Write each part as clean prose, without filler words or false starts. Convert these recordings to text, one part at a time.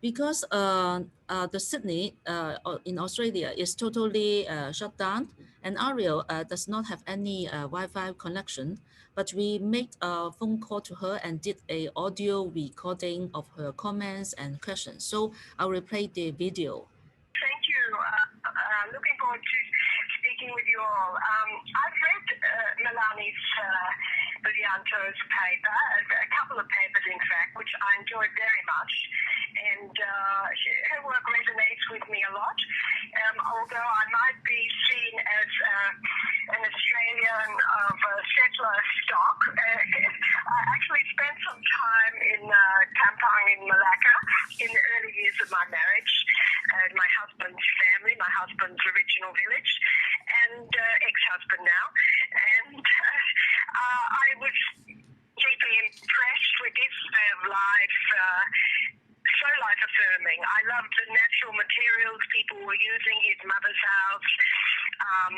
Because the Sydney in Australia is totally shut down, and Ariel does not have any Wi-Fi connection, but we made a phone call to her and did a audio recording of her comments and questions. So I'll replay the video. Thank you. Looking forward to speaking with you all. I've read Melanie BUDIANTA's paper, a couple of papers in fact, which I enjoyed very much. And her work resonates with me a lot. Although I might be seen as an Australian of settler stock, I actually spent some time in Kampung in Malacca in the early years of my marriage. My husband's family, my husband's original village, and ex-husband now. And I was deeply impressed with this way of life, so life-affirming. I loved the natural materials people were using, his mother's house.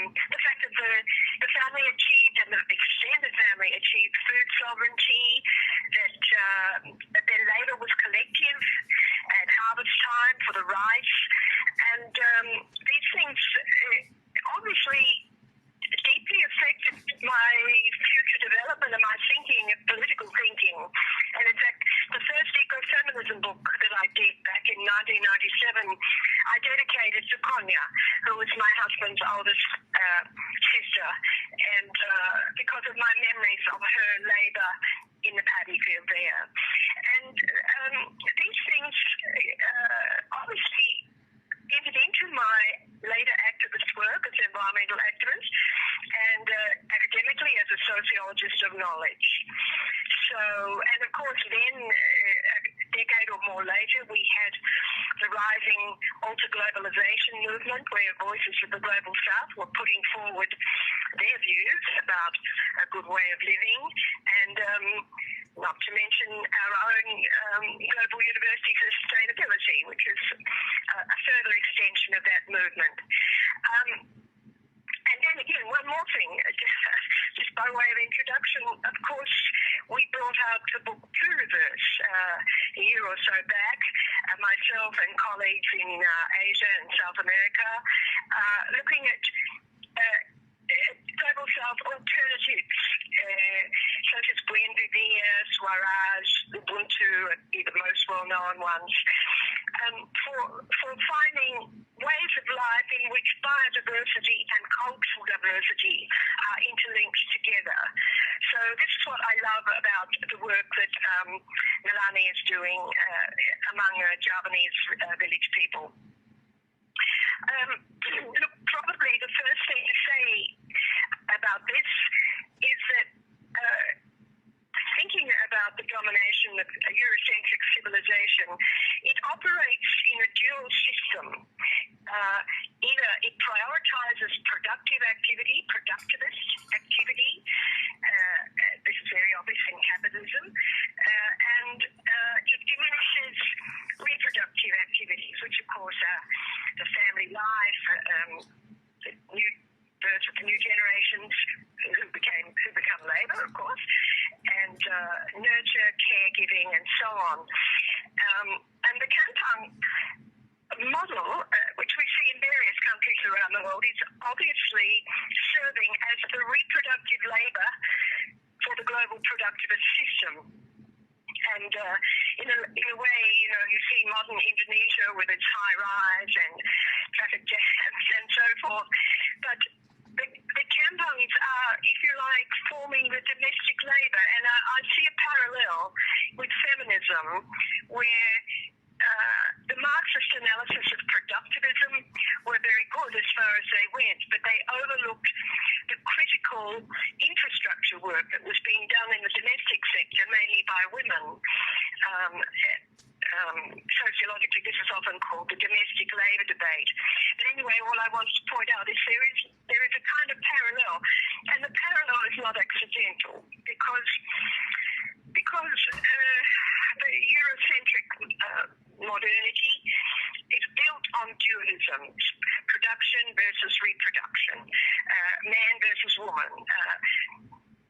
The fact that the family achieved, and the extended family achieved, food sovereignty, that their labour was collective at harvest time for the rice. And these things obviously deeply affected my future development and my thinking, political thinking. And in fact, the first ecofeminism book that I did back in 1997, I dedicated to Konya, who was my husband's oldest sister, and because of my memories of her labour in the paddy field there. And these things obviously entered into my later activist work as an environmental activist and academically as a sociologist of knowledge. So, and of course then, a decade or more later, we had the rising alter-globalization movement where voices of the global south were putting forward their views about a good way of living, and not to mention our own Global University for Sustainability, which is a further extension of that movement. And then again, one more thing, just by way of introduction, of course, we brought out the book True Reverse a year or so back, myself and colleagues in Asia and South America, looking at global south alternatives, such as Buen Vivir, Swaraj, Ubuntu, are the most well-known ones, for finding ways of life in which biodiversity and cultural diversity are interlinked together. So this is what I love about the work that Melanie is doing among Javanese village people. Look, probably the first thing to say about this is that thinking about the domination of a Eurocentric civilization, it operates in a dual system. Either it prioritizes productive activity, productivist activity, this is very obvious in capitalism, and it diminishes reproductive activities, which of course are the family life, the new birth of the new generations who become labour, of course, and nurture, caregiving, and so on. And the Kampung model, which we see in various countries around the world, is obviously serving as the reproductive labour for the global productivist system. And in a way, you see modern Indonesia with its high rise and traffic jams and so forth. But the Kampungs are, if you like, forming the domestic labour. And I see a parallel with feminism where the Marxist analysis of productivism were very good as far as they went, but they overlooked the critical infrastructure work that was being done in the domestic sector, mainly by women. Sociologically, this is often called the domestic labour debate. But anyway, all I wanted to point out is there is a kind of parallel, and the parallel is not accidental because the Eurocentric modernity is built on dualism, production versus reproduction, man versus woman,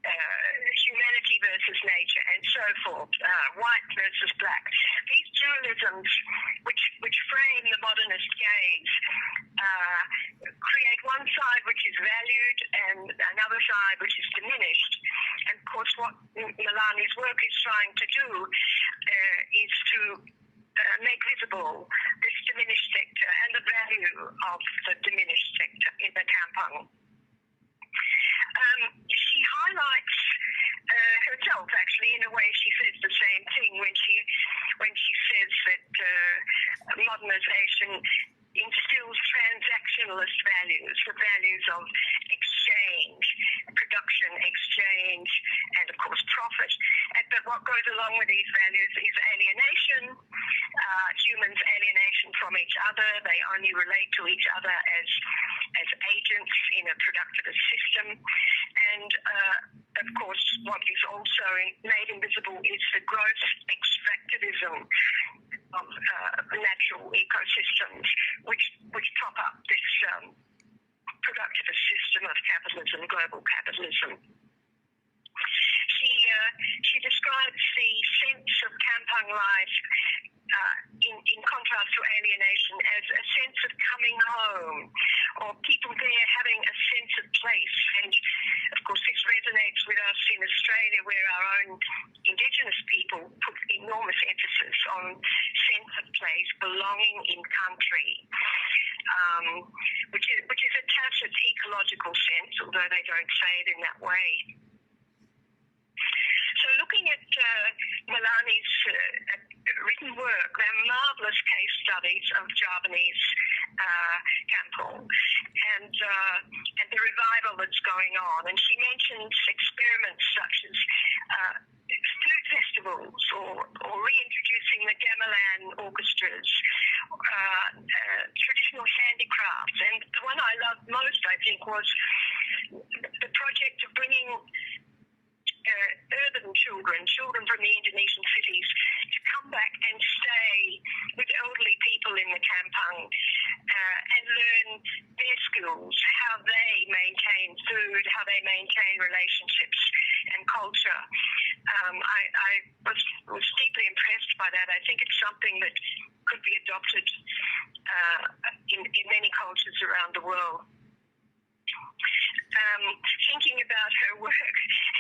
humanity versus nature, and so forth, white versus black. These dualisms which frame the modernist gaze create one side which is valued and another side which is diminished. And of course what Melani's work is trying to do is to make visible this diminished sector and the value of the diminished sector in the Kampung. She highlights herself, actually, in a way she says the same thing when she says that modernization instills transactionalist values, the values of exchange, production, exchange, and of course profit. But what goes along with these values is alienation, humans' alienation from each other. They only relate to each other as agents in a productivist system. And of course, what is also made invisible is the gross extractivism of natural ecosystems, which prop up this productivist system of capitalism, global capitalism. She describes the sense of Kampung life in contrast to alienation as a sense of coming home, or people there having a sense of place. And of course this resonates with us in Australia, where our own Indigenous people put enormous emphasis on sense of place, belonging in country, which is a tacit ecological sense, although they don't say it in that way. So looking at Melani's written work, there are marvelous case studies of Javanese kampung and the revival that's going on. And she mentions experiments such as food festivals or reintroducing the gamelan orchestras, traditional handicrafts. And the one I loved most, I think, was the project of bringing urban children from the Indonesian cities to come back and stay with elderly people in the Kampung and learn their skills, how they maintain food, how they maintain relationships and culture. I was deeply impressed by that. I think it's something that could be adopted in many cultures around the world. Thinking about her work,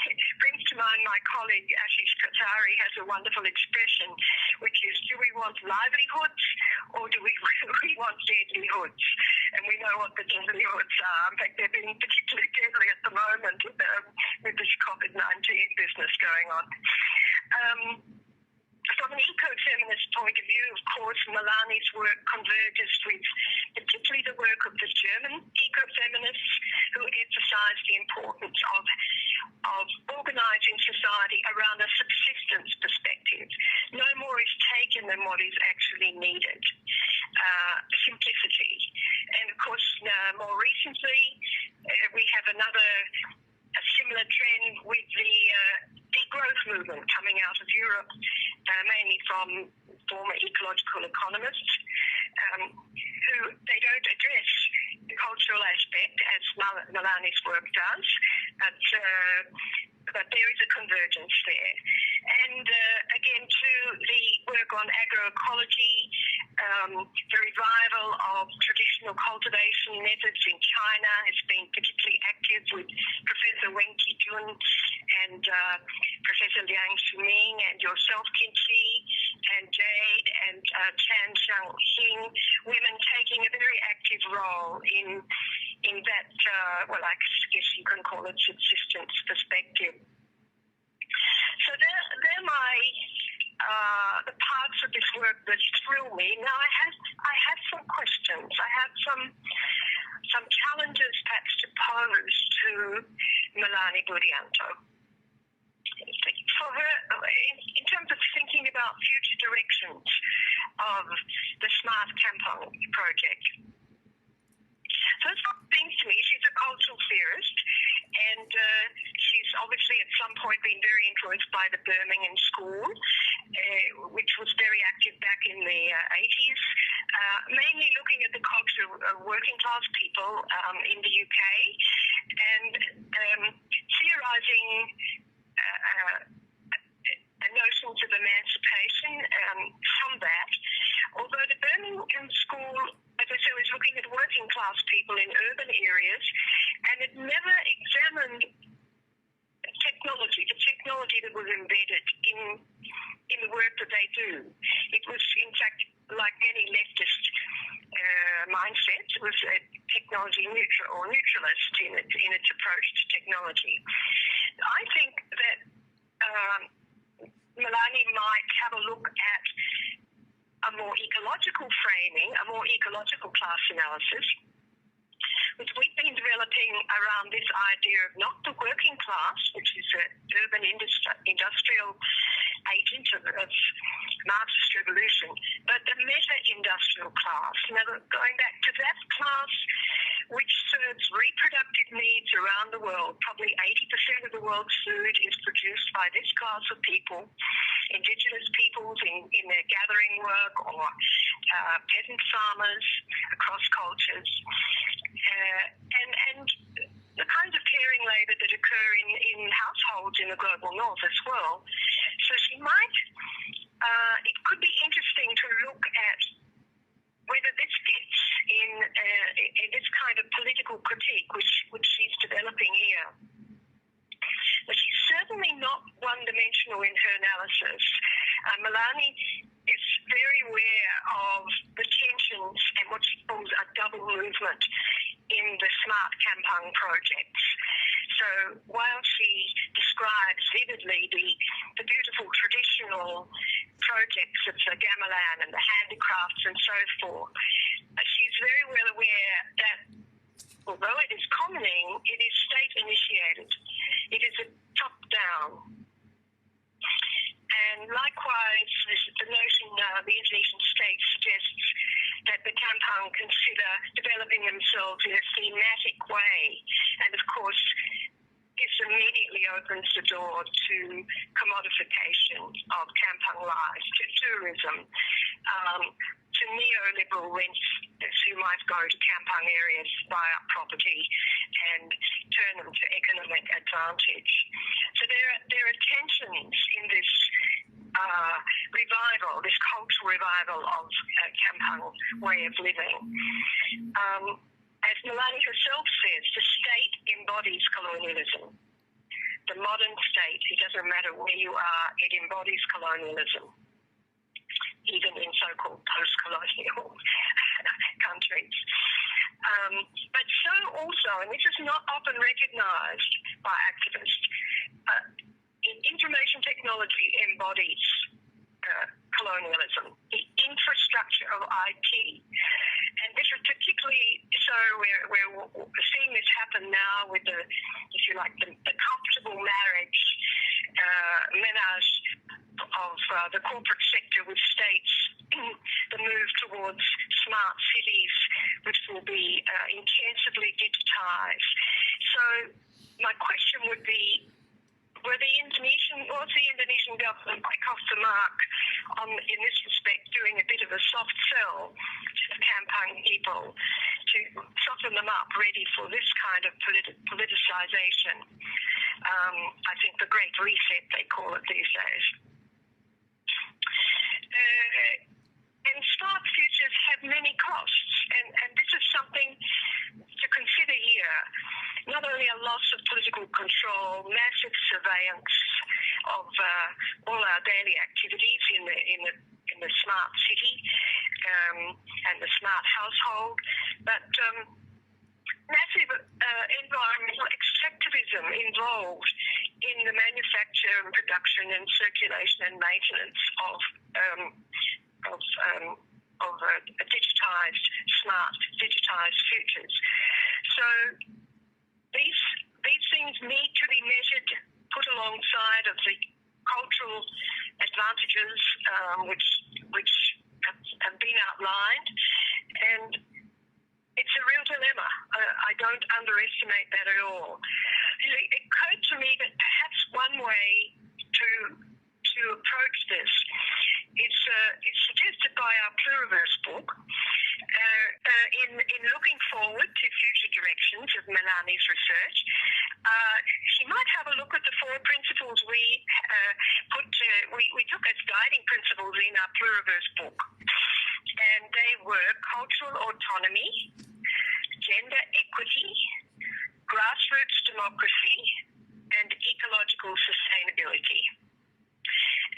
it brings to mind my colleague Ashish Katari has a wonderful expression, which is, do we want livelihoods or do we want deadlihoods? And we know what the deadlihoods are. In fact, they're being particularly deadly at the moment with this COVID-19 business going on. From an eco-feminist point of view, of course, Melani's work converges with particularly the work of the German eco-feminists who emphasize the importance of organizing society around a subsistence perspective. No more is taken than what is actually needed. Simplicity. And of course, more recently, we have a similar trend with the degrowth movement coming out of Europe, mainly from former ecological economists, who they don't address the cultural aspect as Melani's work does, but there is a convergence there. And again, to the work on agroecology, the revival of traditional cultivation methods in China has been particularly active with Professor Wen Qijun and Professor Liang Shuming and yourself, Kinchi, and Jade, and Chan Xiang-Hing, women taking a very active role in that, well, I guess you can call it subsistence perspective. So they're my the parts of this work that thrill me. Now I have some questions. I have some challenges perhaps to pose to Melanie BUDIANTA. For her, in terms of thinking about future directions of the Smart Kampung project. First thing to me, she's a cultural theorist, and she's obviously at some point been very influenced by the Birmingham School, which was very active back in the 80s, mainly looking at the culture of working class people in the UK, and theorizing an notions of emancipation from that. Although the Birmingham School, as I said, was looking at working class people in urban areas, and it never examined technology, the technology that was embedded in the work that they do. It was, in fact, like any leftist mindset, it was technology neutral or neutralist in its approach to technology. I think that Melanie might have a look at a more ecological framing, a more ecological class analysis, which we've been developing around this idea of not the working class, which is an urban industrial agent of Marxist revolution, but the meta-industrial class. Now, going back to that class which serves reproductive needs around the world. Probably 80% of the world's food is produced by this class of people, Indigenous peoples in their gathering work, or peasant farmers across cultures. And the kinds of caring labour that occur in households in the global north as well. So she might, it could be interesting to look at whether this fits in this kind of political critique which she's developing here. But she's certainly not one-dimensional in her analysis. Melanie is very aware of the tensions and what she calls a double movement in the Smart Kampung projects. So while she describes vividly the beautiful traditional projects of the gamelan and the handicrafts and so forth, she's very well aware that although it is commoning, it is state-initiated. It is a top-down. And likewise, the notion the Indonesian state suggests that the Kampung consider developing themselves in a thematic way. And of course, this immediately opens the door to commodification of Kampung life, to tourism, to neoliberal rents who might go to Kampung areas, buy up property and turn them to economic advantage. So there are tensions in this revival, this cultural revival of Kampung way of living. As Melanie herself says, the state embodies colonialism. The modern state, it doesn't matter where you are, it embodies colonialism, even in so-called post-colonial countries. But so also, and this is not often recognised by activists, information technology embodies colonialism, the infrastructure of IT. And this is particularly so, we're seeing this happen now with the, if you like, the comfortable marriage, menage of the corporate sector with states, the move towards smart cities, which will be intensively digitized. So my question would be, was the Indonesian government quick off the mark in this respect, doing a bit of a soft sell to the Kampung people to soften them up, ready for this kind of politicization? I think the Great Reset, they call it these days. And smart futures have many costs, and this is something to consider here. Not only a loss of political control, massive surveillance of all our daily activities in the smart city and the smart household, but massive environmental extractivism involved in the manufacture and production and circulation and maintenance of digitized futures. So these things need to be measured, put alongside of the cultural advantages which have been outlined, and it's a real dilemma. I don't underestimate that at all. It occurred to me that perhaps one way to approach this is suggested by our Pluriverse book. In looking forward to future directions of Melanie's research, she might have a look at the four principles we gender equity, grassroots democracy, and ecological sustainability.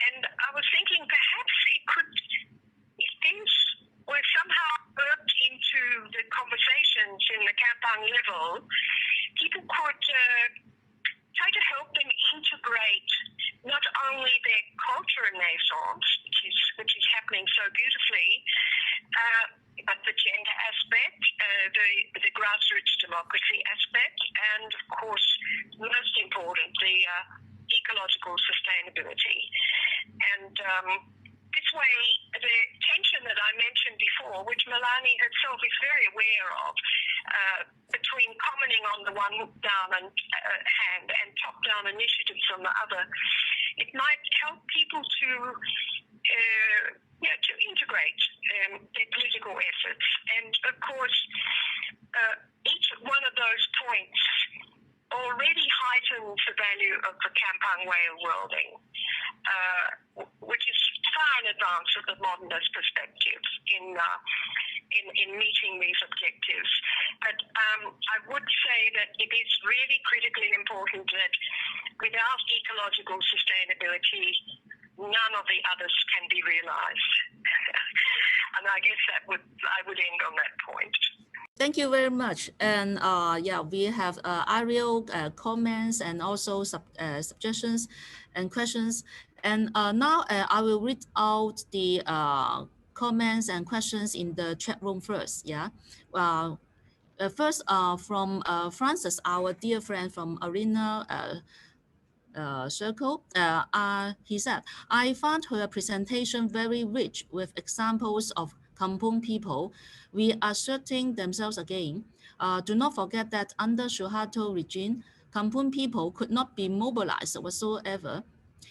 And I was thinking perhaps if these were somehow worked into the conversations in the Kampung level, people could try to help them integrate not only their culture renaissance, which is happening so beautifully, but the gender aspect, the grassroots democracy aspect, and of course, most important, the ecological sustainability. And this way, the tension that I mentioned before, which Melanie herself is very aware of, between commenting on the one hand and top-down initiatives on the other, it might help people to integrate their political efforts. And of course, each one of those points already heightens the value of the Kampung way of worlding, which is far in advance of the modernist perspective in meeting these objectives. But I would say that it is really critically important that without ecological sustainability, none of the others can be realized. And I guess I would end on that point. Thank you very much. And we have Ariel comments and also suggestions and questions. And now I will read out the comments and questions in the chat room first. First, from Francis, our dear friend from Arena Circle, he said, I found her presentation very rich with examples of Kampung people reasserting themselves again. Do not forget that under Suharto regime, Kampung people could not be mobilized whatsoever.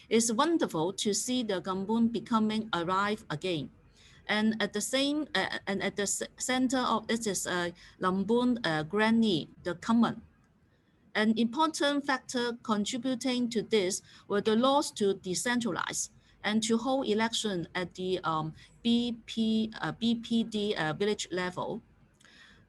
It's wonderful to see the Kampung becoming alive again. And at the center of it is Lambun Granny, the common. An important factor contributing to this were the laws to decentralize and to hold election at the BPD village level.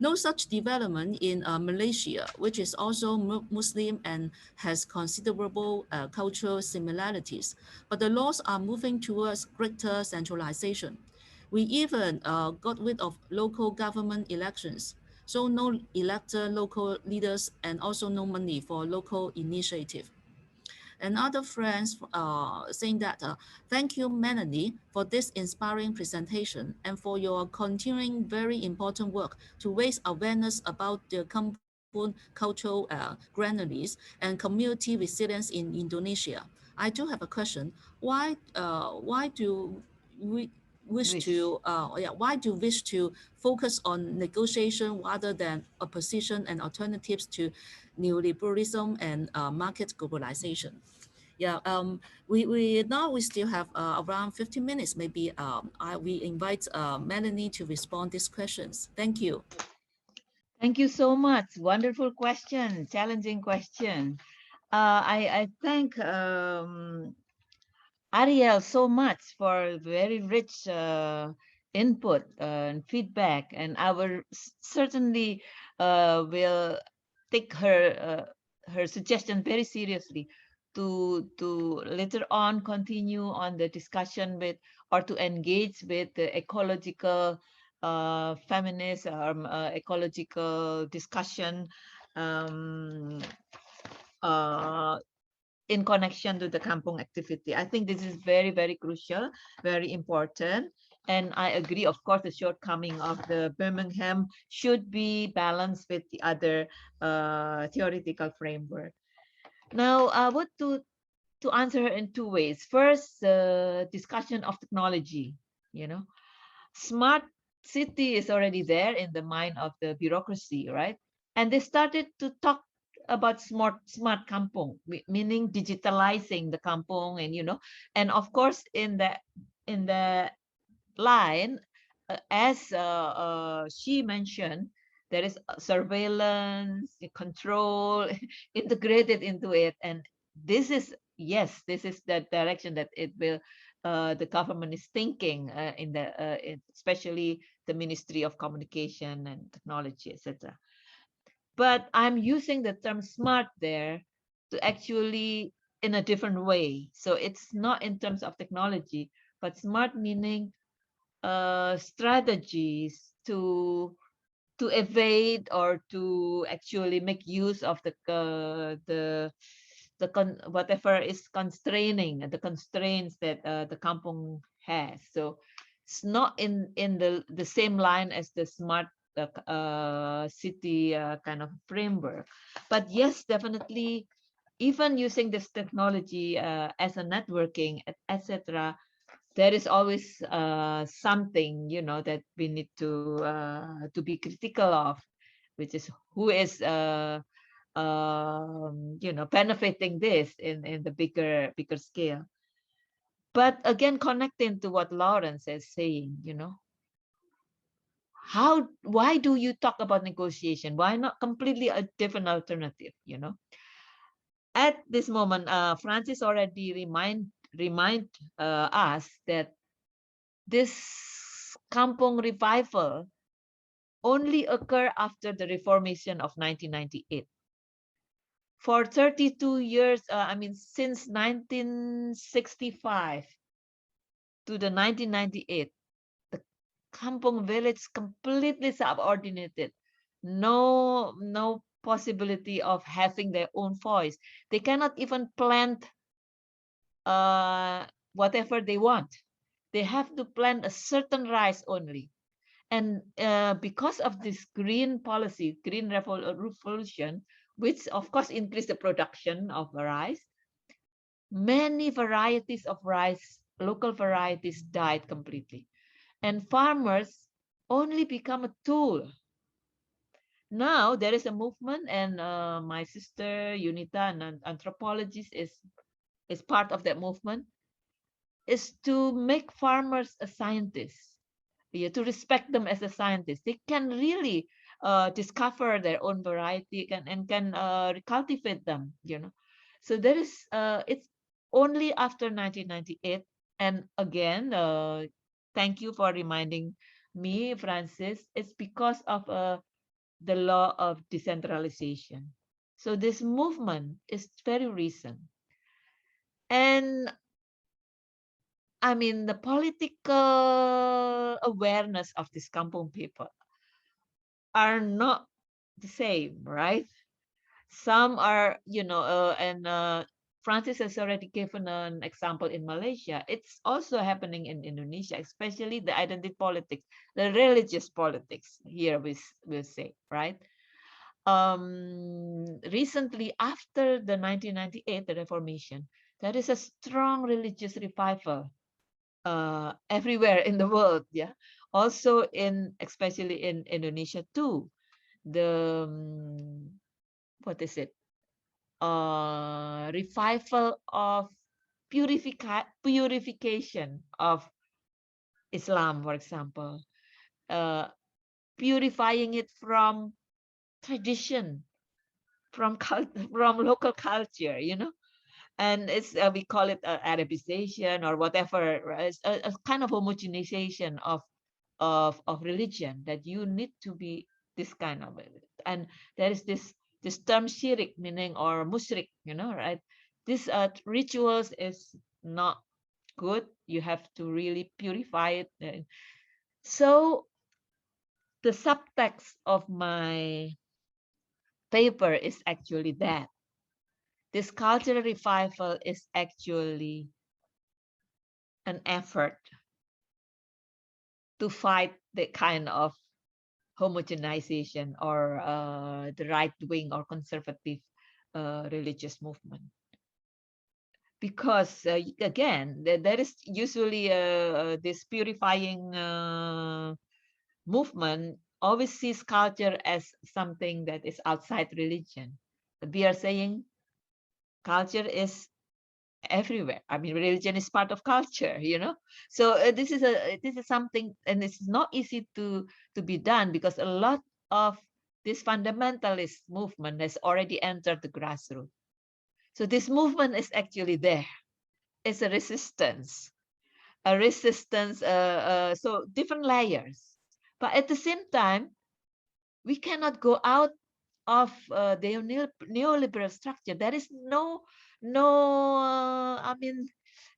No such development in Malaysia, which is also Muslim and has considerable cultural similarities, but the laws are moving towards greater centralization. We even got rid of local government elections, so no elected local leaders and also no money for local initiative. And other friends saying that, thank you, Melanie, for this inspiring presentation and for your continuing very important work to raise awareness about the Kampung cultural granaries and community resilience in Indonesia. I do have a question. Why do we wish to focus on negotiation rather than opposition and alternatives to neoliberalism and market globalization? We still have around 15 minutes. Maybe we invite Melanie to respond these questions. Thank you. Thank you so much. Wonderful question, challenging question. I thank Ariel so much for very rich input and feedback, and I will certainly will take her suggestion very seriously to later on continue on the discussion with or to engage with the ecological feminist or ecological discussion in connection to the Kampung activity. I think this is very, very crucial, very important. And I agree, of course, the shortcoming of the Birmingham should be balanced with the other theoretical framework. Now, I want to answer her in two ways. First, the discussion of technology. Smart city is already there in the mind of the bureaucracy, right? And they started to talk about smart kampung, meaning digitalizing the kampung, and and of course in the line, as she mentioned, there is surveillance, control integrated into it, and this is the direction that it will the government is thinking especially the Ministry of Communication and Technology, etc. But I'm using the term smart there to actually in a different way. So it's not in terms of technology, but smart meaning strategies to evade or to actually make use of whatever is constraining the constraints that the kampung has. So it's not in the same line as the smart city kind of framework, but yes, definitely, even using this technology as a networking, etc., there is always something, that we need to be critical of, which is who is benefiting this in the bigger scale. But again, connecting to what Lawrence is saying, why do you talk about negotiation? Why not completely a different alternative? At this moment, Francis already remind us that this kampung revival only occurred after the reformation of 1998. For 32 years, since 1965 to the 1998, the kampung village completely subordinated. No possibility of having their own voice. They cannot even plant whatever they want. They have to plant a certain rice only. And because of this green policy, green revolution, which of course increased the production of rice, many varieties of rice, local varieties, died completely. And farmers only become a tool. Now there is a movement, and my sister Unita, an anthropologist, is part of that movement, is to make farmers a scientist. To respect them as a scientist. They can really discover their own variety and can cultivate them, So there is, it's only after 1998. And again, thank you for reminding me, Francis, it's because of the law of decentralization. So this movement is very recent. And the political awareness of these kampung people are not the same, right? Some are, and Francis has already given an example in Malaysia. It's also happening in Indonesia, especially the identity politics, the religious politics here, we'll say, right? Recently, after the 1998, the Reformation, there is a strong religious revival everywhere in the world, yeah. Also especially in Indonesia too. The what is it? Revival of purification of Islam, for example, purifying it from tradition, from local culture, and it's we call it Arabization or whatever. It's a kind of homogenization of religion, that you need to be this kind of it. And there is this term shirik, meaning, or mushrik, right? This rituals is not good. You have to really purify it. So the subtext of my paper is actually that this cultural revival is actually an effort to fight the kind of homogenization or the right-wing or conservative religious movement. Because again, there is usually this purifying movement always sees culture as something that is outside religion. We are saying culture is everywhere. Religion is part of culture, So this is something, and it's not easy to be done, because a lot of this fundamentalist movement has already entered the grassroots. So this movement is actually there. It's a resistance, so different layers. But at the same time, we cannot go out of the neoliberal structure. There is no I mean,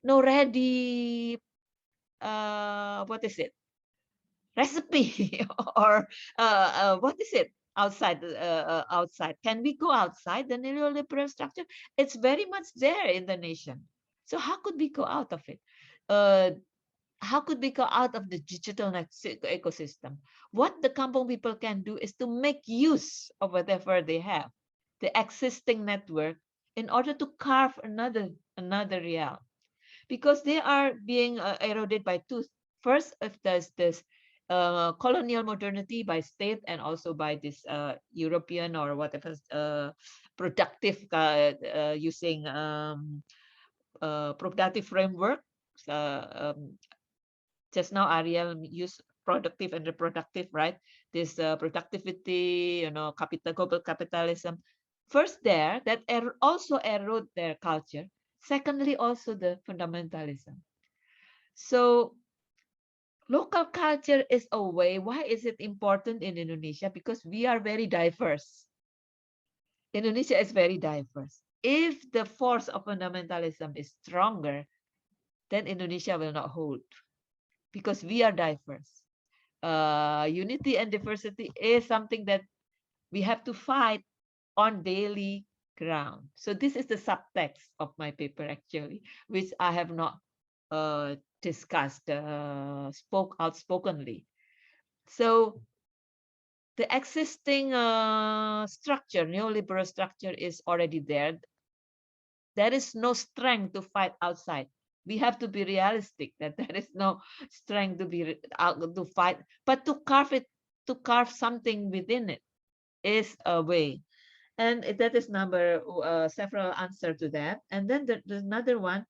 no ready what is it, recipe or what is it, outside. Can we go outside the neoliberal structure? It's very much there in the nation. So how could we go out of it? uh, how could we go out of the digital ecosystem? What the Kampong people can do is to make use of whatever they have, the existing network, in order to carve another real, because they are being eroded by two. First, if there's this colonial modernity by state, and also by this European or whatever productive using productive framework. Just now Ariel used productive and reproductive, right? This productivity, global capitalism. First there, that also erode their culture. Secondly, also the fundamentalism. So local culture is a way. Why is it important in Indonesia? Because we are very diverse. Indonesia is very diverse. If the force of fundamentalism is stronger, then Indonesia will not hold, because we are diverse. Unity and diversity is something that we have to fight on daily ground. So this is the subtext of my paper, actually, which I have not discussed outspokenly. So the existing structure, neoliberal structure, is already there. There is no strength to fight outside. We have to be realistic that there is no strength to be out to fight, but to carve something within it is a way. And that is several answer to that. And then there's another one.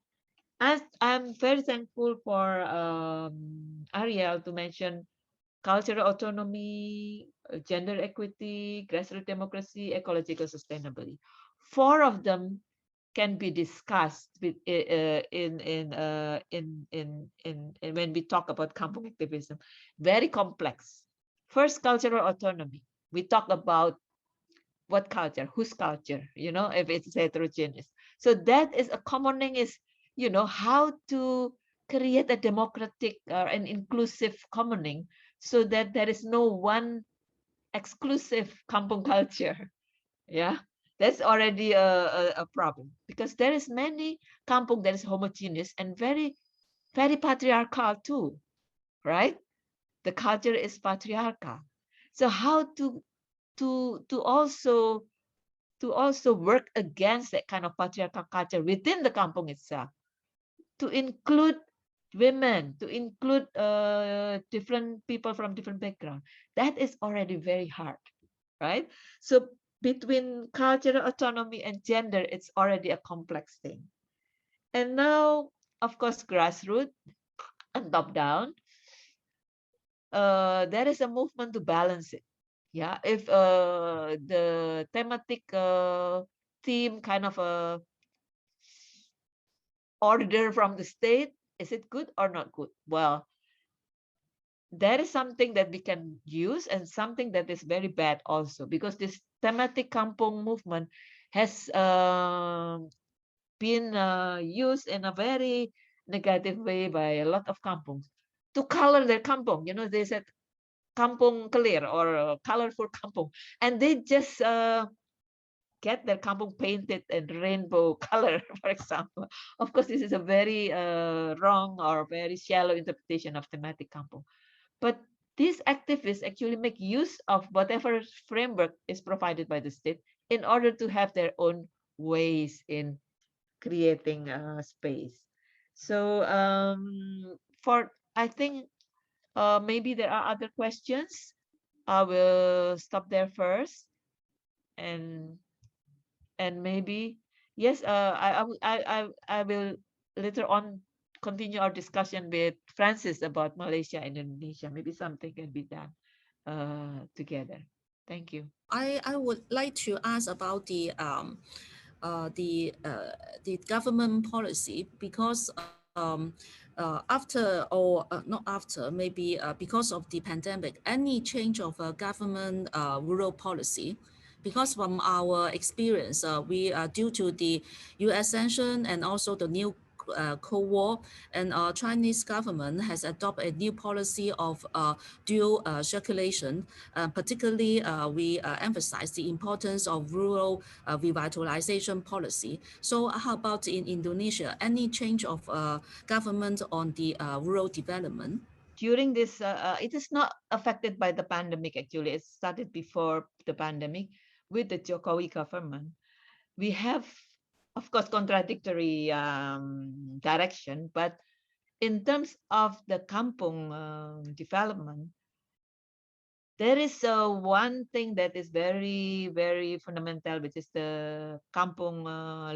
I'm very thankful for Ariel to mention cultural autonomy, gender equity, grassroots democracy, ecological sustainability. Four of them can be discussed with, in when we talk about kampung activism. Very complex. First, cultural autonomy. We talk about what culture, whose culture, if it's heterogeneous. So that is a common thing, is, how to create a democratic and inclusive commoning, so that there is no one exclusive kampung culture. Yeah, that's already a problem, because there is many kampung that is homogeneous and very, very patriarchal too, right? The culture is patriarchal. So how to also work against that kind of patriarchal culture within the kampung itself, to include women, to include different people from different background. That is already very hard, right? So between cultural autonomy and gender, it's already a complex thing. And now, of course, grassroots and top down, there is a movement to balance it. Yeah, if the thematic theme kind of a order from the state, is it good or not good? Well, that is something that we can use, and something that is very bad also, because this thematic kampung movement has been used in a very negative way by a lot of kampungs to color their kampung. They said kampung clear, or colorful kampung, and they just get their kampung painted in rainbow color, for example. Of course, this is a very wrong or very shallow interpretation of thematic kampung. But these activists actually make use of whatever framework is provided by the state in order to have their own ways in creating space. So I think maybe there are other questions. I will stop there first, and maybe yes, I will later on continue our discussion with Francis about Malaysia and Indonesia. Maybe something can be done together. Thank you. I would like to ask about the government policy, because after, or not after, maybe because of the pandemic, any change of government rural policy because from our experience, we due to the U.S. sanction and also the new Cold War, and Chinese government has adopted a new policy of dual circulation. Particularly, we emphasize the importance of rural revitalization policy. So how about in Indonesia? Any change of government on the rural development? During this, it is not affected by the pandemic, actually. It started before the pandemic with the Jokowi government. We have, of course, contradictory direction, but in terms of the kampung development, there is one thing that is very, very fundamental, which is the kampung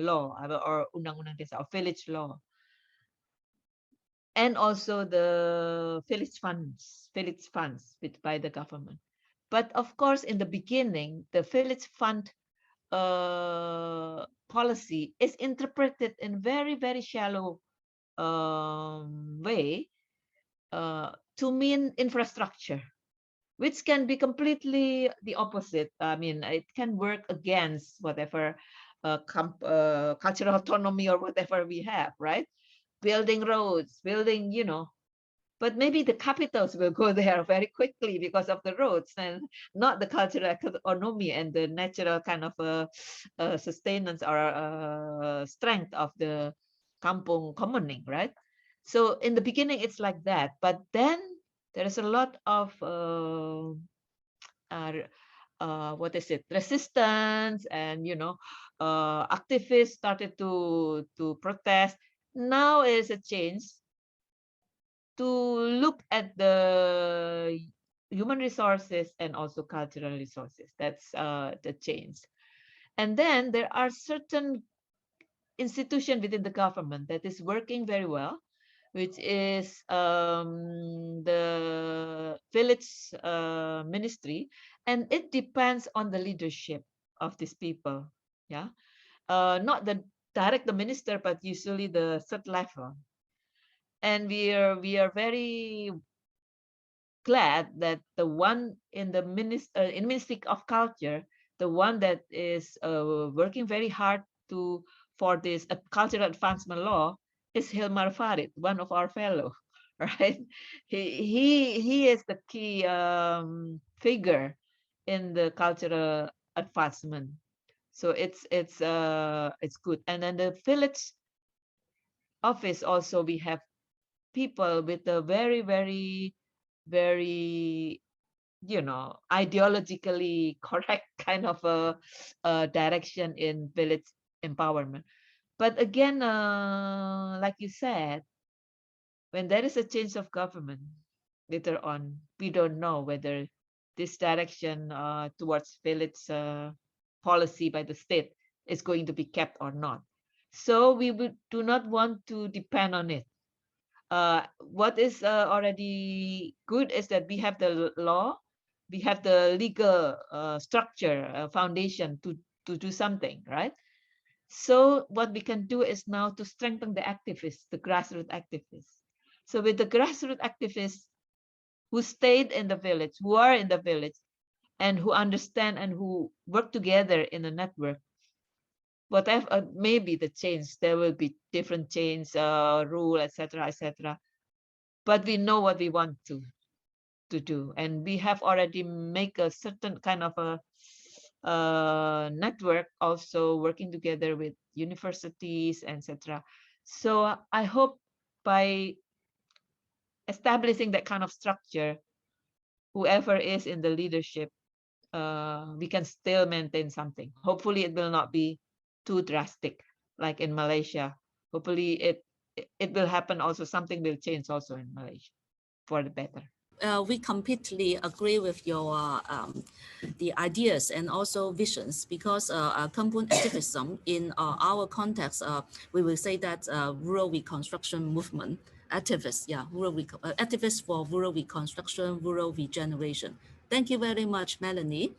law or undang-undang desa or village law, and also the village funds by the government. But of course, in the beginning, the village fund policy is interpreted in very, very shallow way to mean infrastructure, which can be completely the opposite. I mean, it can work against whatever cultural autonomy or whatever we have, right? Building roads, building, but maybe the capitals will go there very quickly because of the roads and not the cultural autonomy and the natural kind of sustenance or strength of the kampung commoning, right? So in the beginning, it's like that. But then there is a lot of what is it, resistance, and activists started to protest. Now is a change to look at the human resources and also cultural resources. That's the change. And then there are certain institutions within the government that is working very well, which is the village ministry, and it depends on the leadership of these people. Yeah, not the minister, but usually the third level. And we are very glad that the one in the Ministry of Culture, the one that is working very hard for this cultural advancement law, is Hilmar Farid, one of our fellow, right? He is the key figure in the cultural advancement. So it's good. And then the village office also, we have people with a very, very, very ideologically correct kind of a direction in village empowerment. But again, like you said, when there is a change of government later on, we don't know whether this direction towards village policy by the state is going to be kept or not. So we do not want to depend on it. What is already good is that we have the law, we have the legal structure, foundation to do something, right? So what we can do is now to strengthen the activists, the grassroots activists. So with the grassroots activists who stayed in the village, who are in the village, and who understand and who work together in a network, whatever maybe the change, there will be different change, rule, etc., etc. But we know what we want to do, and we have already make a certain kind of a network, also working together with universities, etc. So I hope by establishing that kind of structure, whoever is in the leadership, we can still maintain something. Hopefully it will not be too drastic like in Malaysia. Hopefully it will happen also, something will change also in Malaysia for the better. We completely agree with your the ideas and also visions, because kampung activism in our context, we will say that rural reconstruction movement activists, activists for rural reconstruction, rural regeneration. Thank you very much, Melanie.